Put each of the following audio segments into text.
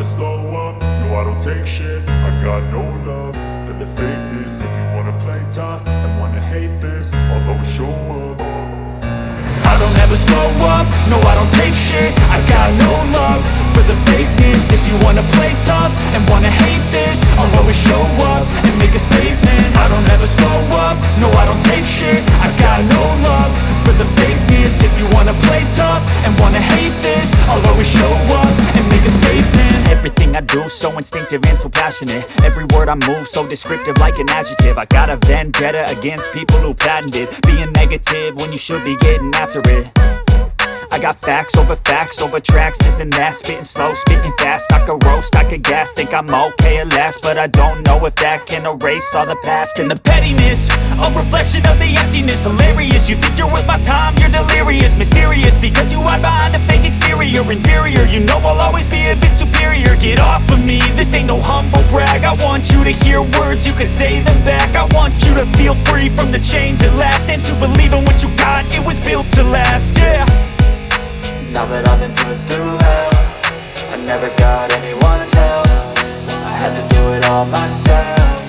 slow up, no I don't take shit. I got no love for the fakeness. If you wanna play tough and wanna hate this, I'll always show up. I don't ever slow up, no I don't take shit. I got no love for the fakeness. If you wanna play tough and wanna hate this, I'll always show up and make a statement. I don't ever slow up, no I don't take shit. I got no love for the fakeness. If you wanna play tough and wanna hate this, I'll always show up and make a statement. Everything I do so instinctive and so passionate. Every word I move so descriptive like an adjective. I got a vendetta against people who patented being negative when you should be getting after it. I got facts over tracks, this and that. Spitting slow, spitting fast. I could roast, I could gas. Think I'm okay at last, but I don't know if that can erase all the past. And the pettiness, a reflection of the emptiness. Hilarious, you think you're worth my time, you're delirious. Mysterious, because you hide behind a fake exterior. Inferior, you know I'll always be a bit superior. Get off of me, this ain't no humble brag. I want you to hear words, you can say them back. I want you to feel free from the chains at last, and to believe in what you got, it was built to last, yeah. Now that I've been put through hell, I never got anyone's help. I had to do it all myself.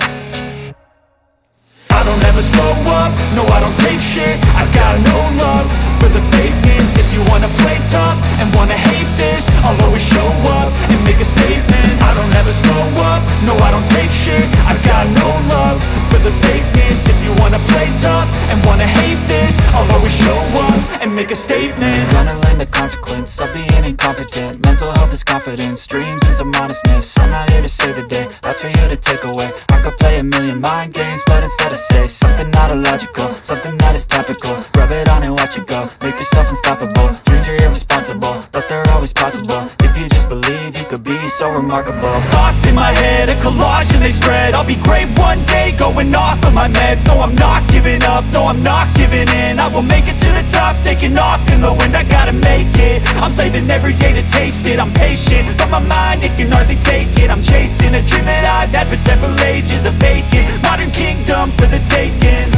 I don't ever slow up, no I don't take shit. I got no love for the fakeness. If you wanna play tough and wanna hate this, I'll always show up and make a statement. I don't ever slow up, no I don't take shit. I got no love for the fakeness. If you wanna play tough and wanna hate this, I'll always show up and make a statement. Gonna learn the consequence of being incompetent. Mental health is confidence, dreams and some honestness. I'm not here to save the day, that's for you to take away. I could play a million mind games, but instead I say something not illogical, something that is topical. Rub it on and watch it go, make yourself unstoppable. Dreams are irresponsible, but they're always possible. If you just believe, you could be so remarkable. Thoughts in my head, a collage and they spread. I'll be great one day, going off of my meds. No, I'm not giving up, no, I'm not giving in. I will make it to the top, taking off in the wind. I gotta make it, I'm saving every day to taste it. I'm patient, but my mind, it can hardly take it. I'm chasing a dream that I've had for several ages. A vacant, modern kingdom for the taking.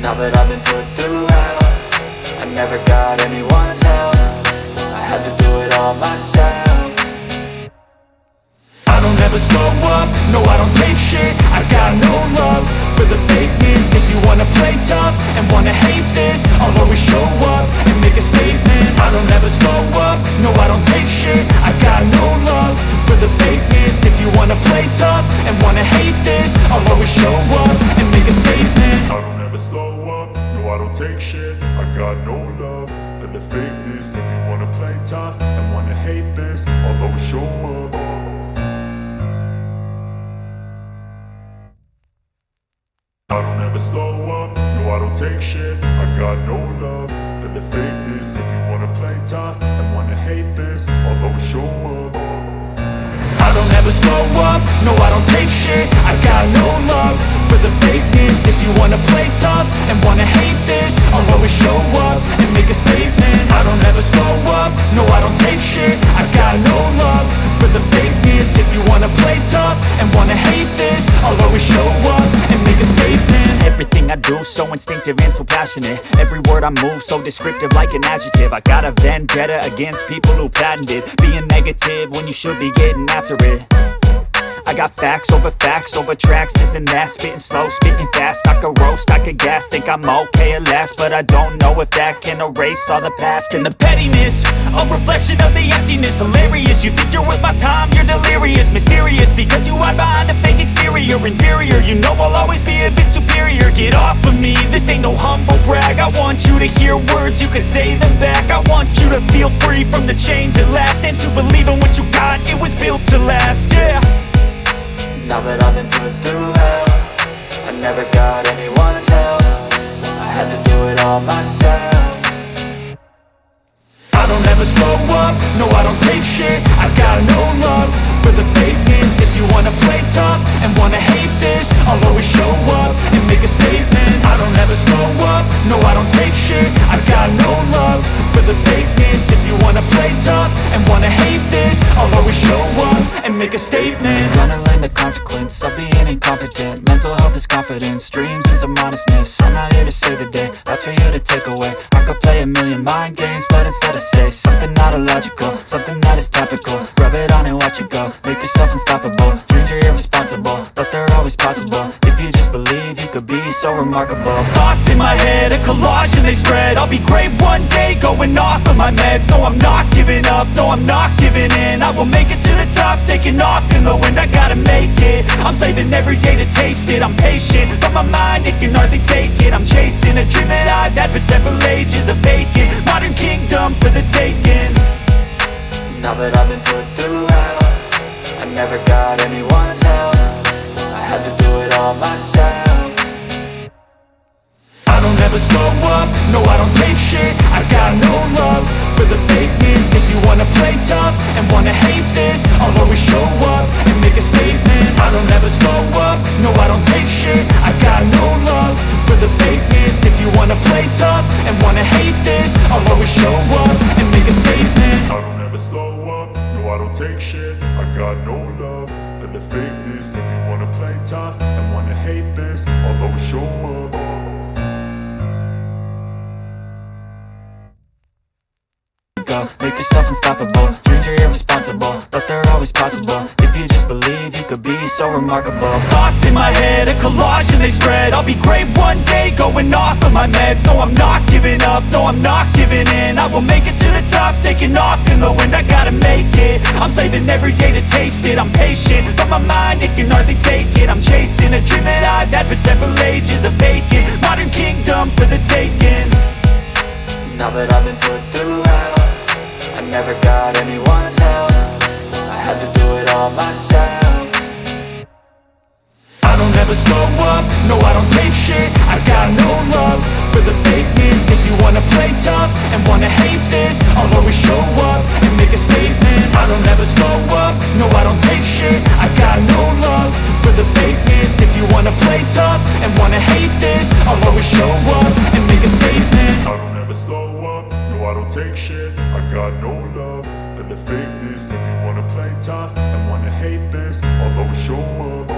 Now that I've been put through hell, I never got anyone's help. I had to do it all myself. I don't ever slow up, no I don't take shit. I got no love for the fakeness. If you wanna play tough and wanna hate this, I'll always show up and make a statement. I don't ever slow up, no I don't take shit. I got no love for the fakeness. If you wanna play tough and wanna hate this, I'll always show up and make a statement. I don't ever slow up, no I don't take shit. I got no love for the fakeness. If you wanna play tough and wanna hate this, I'll always show up. I don't ever slow up, no I don't take shit. I got no love for the fakeness. If you wanna play tough and wanna hate this, I'll always show up. I don't ever slow up, no I don't take shit. I got no love for the fakeness. If you wanna play tough and wanna hate this, I'll always show up and make a statement. I don't ever slow up, no I don't take shit. I got no love for the fakeness. If you wanna play tough and wanna hate this, I'll always show up and make a statement. Everything I do so instinctive and so passionate. Every word I move so descriptive like an adjective. I got a vendetta against people who patented being negative when you should be getting after it. I got facts over tracks, this and that. Spitting slow, spitting fast. I could roast, I could gas. Think I'm okay at last, but I don't know if that can erase all the past. And the pettiness, a reflection of the emptiness. Hilarious, you think you're worth my time, you're delirious. Mysterious, because you hide behind a fake exterior. Inferior, you know I'll always be a bit superior. Get off of me, this ain't no humble brag. I want you to hear words, you can say them back. I want you to feel free from the chains at last, and to believe in what you got, it was built to last, yeah. Now that I've been put through hell, I never got anyone's help. I had to do it all myself. I don't ever slow up, no I don't take shit. I got no love for the fakeness. If you wanna play tough and wanna hate this, I'll always show up and make a statement. I don't ever slow up, no I don't take shit. I got no love for the fakeness. If you wanna play tough and wanna hate this, I'll always show up and make a statement. Gonna learn the consequence of being incompetent. Mental health is this confidence, dreams and some honestness. I'm not here to save the day, that's for you to take away. I could play a million mind games, but instead I say something not illogical, something that is topical. Rub it on and watch it go, make yourself unstoppable. Dreams are irresponsible, but they're always possible. If you just believe, you could be so remarkable. Thoughts in my head, a collage and they spread. I'll be great one day, going off of my meds. No, I'm not giving up, no, I'm not giving in. I will make it to the top, taking off in the wind. I gotta make it, I'm saving every day to taste it. I'm patient, but my mind, it can hardly take it. I'm chasing a dream that I've had for several ages. A vacant, modern kingdom for the taking. Now that I've been put through hell, I never got anyone's help, I had to do it all myself. I don't ever slow up, no I don't take shit. I got no love for the fakeness. If you wanna play tough and wanna hate this, I'll always show up and make a statement. I don't ever slow up, no I don't take shit. I got no love for the fakeness. If you wanna play tough and wanna hate this, I'll always show up and make a statement. I don't ever slow up, no I don't take shit. I got no love for the fakeness. If you wanna play tough and wanna hate this, I'll always show up. Make yourself unstoppable, dreams are irresponsible, but they're always possible. If you just believe, you could be so remarkable. Thoughts in my head, a collage and they spread. I'll be great one day, going off of my meds. No, I'm not giving up, no, I'm not giving in. I will make it to the top, taking off in the wind. I gotta make it, I'm saving every day to taste it. I'm patient, but my mind, it can hardly take it. I'm chasing a dream that I've had for several ages. A vacant, modern kingdom for the taking. Now that I've been put through hell, I never got anyone's help, I had to do it all myself. I don't ever slow up, no I don't take shit. I got no love for the fakeness. If you wanna play tough and wanna hate this, I'll always show up and make a statement. I don't ever slow up, no I don't take shit. I got no love for the fakeness. If you wanna play tough and wanna hate this, I'll always show up and make a statement. I don't ever slow up, no I don't take shit. I got no love for the fakeness. If you wanna play tough and wanna hate this, I'll always show up.